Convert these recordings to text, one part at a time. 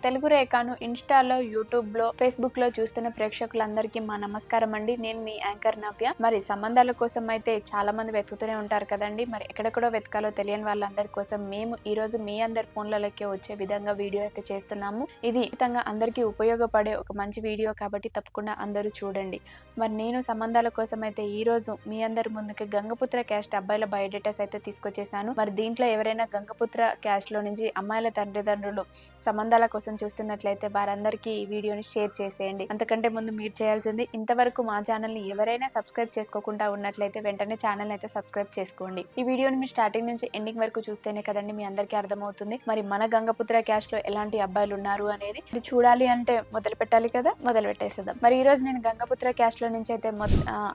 తెలుగు రేఖను ఇన్‌స్టాలో, యూట్యూబ్‌లో, ఫేస్‌బుక్‌లో చూస్తున్న ప్రేక్షకులందరికీ మా నమస్కారం అండి. నేను మీ యాంకర్ నవ్య. మరి సంబంధాల కోసం అయితే చాలా మంది వెతుకుతూనే ఉంటారు కదండీ! మరి ఎక్కడెక్కడో వెతకాలో తెలియని వాళ్ళందరి కోసం మేము ఈరోజు మీ అందరి ఫోన్‌లలోకే వచ్చే విధంగా వీడియో అయితే చేస్తున్నాము. ఇది ఖచ్చితంగా అందరికీ ఉపయోగపడే ఒక మంచి వీడియో కాబట్టి తప్పకుండా అందరూ చూడండి. మరి నేను సంబంధాల కోసం అయితే ఈరోజు మీ అందరి ముందుకి గంగపుత్ర క్యాస్ట్ అబ్బాయిల బయోడేటాస్ అయితే తీసుకొచ్చేసాను. మరి దీంట్లో ఎవరైనా గంగపుత్ర క్యాస్ట్‌లో నుంచి అమ్మాయిల తల్లిదండ్రులు సంబంధాల కోసం చూస్తున్నట్లయితే వారందరికీ ఈ వీడియోని షేర్ చేసేయండి. అంతకంటే ముందు మీరు చేయాల్సింది ఇంతవరకు మా ఛానల్‌ని ఎవరైనా సబ్స్క్రైబ్ చేసుకోకుండా ఉన్నట్లయితే వెంటనే ఛానల్ అయితే సబ్స్క్రైబ్ చేసుకోండి. ఈ వీడియోని మీరు స్టార్టింగ్ నుంచి ఎండింగ్ వరకు చూస్తేనే కదండి మీ అందరికీ అర్థమవుతుంది. మరి మన గంగపుత్ర క్యాస్ట్‌లో ఎలాంటి అబ్బాయిలు ఉన్నారు అనేది ఇది చూడాలి అంటే మొదలు పెట్టాలి కదా, మొదలు పెట్టేసేద్దాం. మరి ఈ రోజు నేను గంగపుత్ర క్యాస్ట్‌లో నుంచి అయితే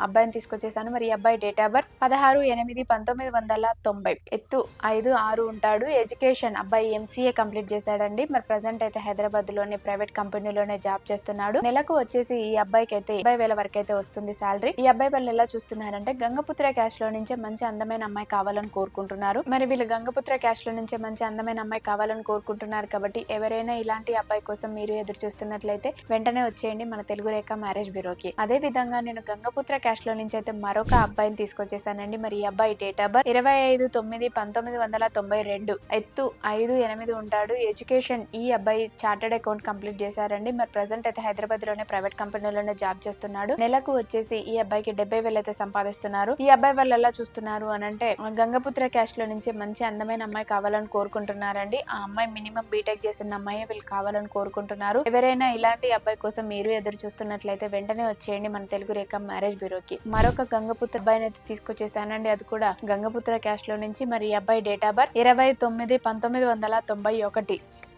అబ్బాయిని తీసుకొచ్చేసాను. మరి ఈ అబ్బాయి డేట్ ఆఫ్ బర్త్ 16/8/1990, ఎత్తు 5'6" ఉంటాడు. ఎడ్యుకేషన్ అబ్బాయి ఎంసీఏ కంప్లీట్ చేశాడండి. మరి ప్రెసెంట్ అయితే హైదరాబాద్ లోని ప్రైవేట్ కంపెనీలోనే జాబ్ చేస్తున్నాడు. నెలకు వచ్చేసి ఈ అబ్బాయికి అయితే 50,000 వరకు అయితే వస్తుంది శాలరీ. ఈ అబ్బాయి వాళ్ళు ఎలా చూస్తున్నారంటే గంగపుత్ర క్యాస్ట్ లో నుంచే మంచి అందమైన అమ్మాయి కావాలని కోరుకుంటున్నారు. మరి వీళ్ళు గంగపుత్ర క్యాస్ట్ లో నుంచే మంచి అందమైన అమ్మాయి కావాలని కోరుకుంటున్నారు కాబట్టి ఎవరైనా ఇలాంటి అబ్బాయి కోసం మీరు ఎదురు చూస్తున్నట్లయితే వెంటనే వచ్చేయండి మన తెలుగు రేఖ మ్యారేజ్ బ్యూరోకి. అదే విధంగా నేను గంగపుత్ర క్యాస్ట్ లో నుంచి అయితే మరొక అబ్బాయిని తీసుకొచ్చేసానండి. మరి ఈ అబ్బాయి డేట్ ఆఫ్ బర్త్ 25/9/1992, ఎత్తు 5'8" ఉంటాడు. ఎడ్యుకేషన్ ఈ అబ్బాయి చార్టెడ్ అకౌంట్ కంప్లీట్ చేశారండి. మరి ప్రెసెంట్ అయితే హైదరాబాద్ లోనే ప్రైవేట్ కంపెనీలోనే జాబ్ చేస్తున్నాడు. నెలకు వచ్చేసి ఈ అబ్బాయికి 70,000 అయితే సంపాదిస్తున్నారు. ఈ అబ్బాయి వాళ్ళు ఎలా చూస్తున్నారు అని అంటే గంగపుత్ర క్యాస్ట్ లో నుంచి మంచి అందమైన అమ్మాయి కావాలని కోరుకుంటున్నారండి. ఆ అమ్మాయి మినిమం బీటెక్ చేసిన అమ్మాయి వీళ్ళు కావాలని కోరుకుంటున్నారు. ఎవరైనా ఇలాంటి అబ్బాయి కోసం మీరు ఎదురు చూస్తున్నట్లయితే వెంటనే వచ్చేయండి మన తెలుగు రేఖ మ్యారేజ్ బ్యూరోకి. మరొక గంగపుత్ర అబ్బాయిని అయితే తీసుకొచ్చేసానండి. అది కూడా గంగపుత్ర క్యాస్ట్ లో నుంచి. మరి ఈ అబ్బాయి డేట్ ఆఫ్ బర్త్ 29/1991,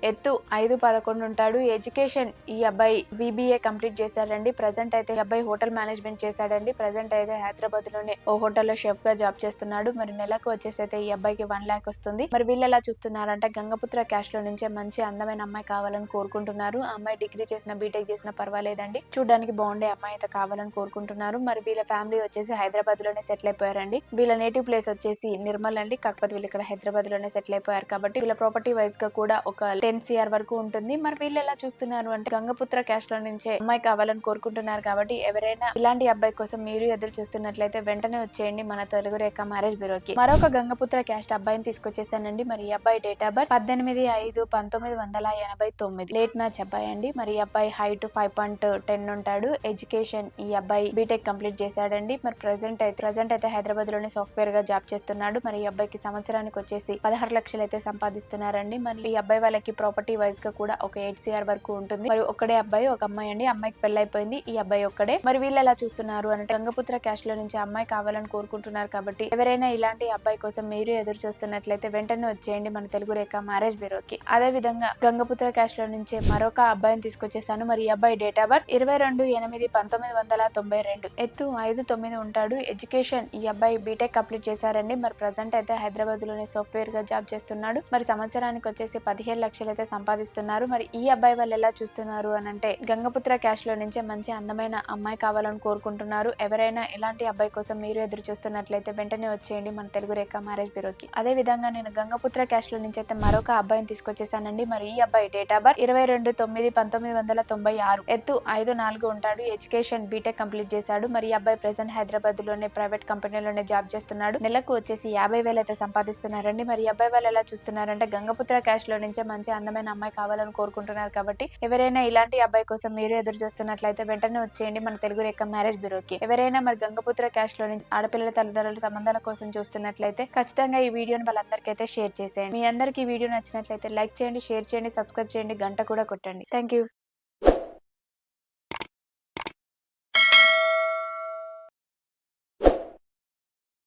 ఎత్తు 5'11" ఉంటాడు. ఎడ్యుకేషన్ ఈ అబ్బాయి BBA కంప్లీట్ చేశాడండి. ప్రెసెంట్ అయితే ఈ అబ్బాయి హోటల్ మేనేజ్మెంట్ చేశాడండి. ప్రెసెంట్ అయితే హైదరాబాద్ లోనే ఓ హోటల్లో షెఫ్ గా జాబ్ చేస్తున్నాడు. మరి నెలకు వచ్చేసి అయితే ఈ అబ్బాయికి 1 lakh వస్తుంది. మరి వీళ్ళు ఎలా చూస్తున్నారంటే గంగపుత్ర క్యాస్ట్ లో నుంచే మంచి అందమైన అమ్మాయి కావాలని కోరుకుంటున్నారు. ఆ అమ్మాయి డిగ్రీ చేసిన బీటెక్ చేసిన పర్వాలేదండి, చూడడానికి బాగుండే అమ్మాయి అయితే కావాలని కోరుకుంటున్నారు. మరి వీళ్ళ ఫ్యామిలీ వచ్చేసి హైదరాబాద్ లోనే సెటిల్ అయిపోయారండి. వీళ్ళ నేటివ్ ప్లేస్ వచ్చేసి నిర్మల్ అండి. కాకపోతే వీళ్ళు ఇక్కడ హైదరాబాద్ లోనే సెటిల్ అయిపోయారు కాబట్టి వీళ్ళ ప్రాపర్టీ వైజ్ గా కూడా ఒక 10 CR వరకు ఉంటుంది. మరి వీళ్ళు ఎలా చూస్తున్నారు అంటే గంగపుత్ర క్యాస్ట్ లో నుంచే అమ్మాయి కావాలని కోరుకుంటున్నారు కాబట్టి ఎవరైనా ఇలాంటి అబ్బాయి కోసం మీరు ఎదురు చూస్తున్నట్లయితే వెంటనే వచ్చేయండి మన తెలుగు రేఖ మ్యారేజ్ బ్యూరోకి. మరొక గంగపుత్ర క్యాస్ట్ అబ్బాయిని తీసుకొచ్చేసానండి. మరి ఈ అబ్బాయి date of birth 18/5/1989, late match అబ్బాయి అండి. మరి ఈ అబ్బాయి హైట్ 5.10 ఉంటాడు. ఎడ్యుకేషన్ ఈ అబ్బాయి బీటెక్ కంప్లీట్ చేశాడండి. మరి ప్రెసెంట్ అయితే హైదరాబాద్ లోనే సాఫ్ట్వేర్ గా జాబ్ చేస్తున్నాడు. మరి ఈ అబ్బాయికి సంవత్సరానికి వచ్చేసి 16 లక్షలు అయితే సంపాదిస్తున్నారండి. మరి ఈ అబ్బాయి వాళ్ళకి ప్రాపర్టీ వైజ్ గా కూడా ఒక 8 CR వరకు ఉంటుంది. మరి ఒక్కడే అబ్బాయి, ఒక అమ్మాయి అండి. అమ్మాయికి పెళ్ళైపోయింది. ఈ అబ్బాయి ఒక్కడే. మరి వీళ్ళు ఎలా చూస్తున్నారు అంటే గంగపుత్ర క్యాస్ట్ లో నుంచి అమ్మాయి కావాలని కోరుకుంటున్నారు కాబట్టి ఎవరైనా ఇలాంటి అబ్బాయి కోసం మీరు ఎదురు చూస్తున్నట్లయితే వెంటనే వచ్చేయండి మన తెలుగు రేఖ మ్యారేజ్ బ్యూరోకి. అదే విధంగా గంగపుత్ర క్యాస్ట్ లో నుంచి మరొక అబ్బాయిని తీసుకొచ్చేసాను. మరి ఈ అబ్బాయి డేట్ ఆఫ్ బర్త్ 22/8/1992, ఎత్తు 5'9" ఉంటాడు. ఎడ్యుకేషన్ ఈ అబ్బాయి బీటెక్ కంప్లీట్ చేశారండి. మరి ప్రెసెంట్ అయితే హైదరాబాద్ లోనే సాఫ్ట్వేర్ గా జాబ్ చేస్తున్నాడు. మరి సంవత్సరానికి వచ్చేసి 15 లక్షలు అయితే సంపాదిస్తున్నారు. మరి ఈ అబ్బాయి వాళ్ళు ఎలా చూస్తున్నారు అని అంటే గంగపుత్ర క్యాస్ట్ లో నుంచే మంచి అందమైన అమ్మాయి కావాలని కోరుకుంటున్నారు. ఎవరైనా ఇలాంటి అబ్బాయి కోసం మీరు ఎదురు చూస్తున్నట్లయితే వెంటనే వచ్చేయండి మన తెలుగు రేఖ మ్యారేజ్ బ్యూరోకి. అదే విధంగా నేను గంగపుత్ర క్యాస్ట్ లో నుంచి అయితే మరొక అబ్బాయిని తీసుకొచ్చేసానండి. మరి ఈ అబ్బాయి డేట్ ఆఫ్ బర్త్ 22/9/1996, ఎత్తు 5'4" ఉంటాడు. ఎడ్యుకేషన్ బీటెక్ కంప్లీట్ చేశాడు. మరి ఈ అబ్బాయి ప్రెసెంట్ హైదరాబాద్ లోనే ప్రైవేట్ కంపెనీలోనే జాబ్ చేస్తున్నాడు. నెలకు వచ్చేసి 50,000 అయితే సంపాదిస్తున్నారండి. మరి ఈ అబ్బాయి వాళ్ళు ఎలా చూస్తున్నారంటే గంగపుత్ర క్యాస్ట్ లో నుంచే మంచి అందమైన అమ్మాయి కావాలని కోరుకుంటున్నారు కాబట్టి ఎవరైనా ఇలాంటి అబ్బాయి కోసం మీరు ఎదురు చూస్తున్నట్లయితే వెంటనే వచ్చేయండి మన తెలుగు రేఖ మ్యారేజ్ బ్యూరోకి. ఎవరైనా మరి గంగపుత్ర క్యాస్ట్ లో నుంచి ఆడపిల్లల తల్లిదండ్రుల సంబంధాల కోసం చూస్తున్నట్లయితే ఖచ్చితంగా ఈ వీడియోని వాళ్ళందరికీ అయితే షేర్ చేసేయండి. మీ అందరికీ ఈ వీడియో నచ్చినట్లయితే లైక్ చేయండి, షేర్ చేయండి, సబ్స్క్రైబ్ చేయండి, గంట కూడా కొట్టండి. Thank you.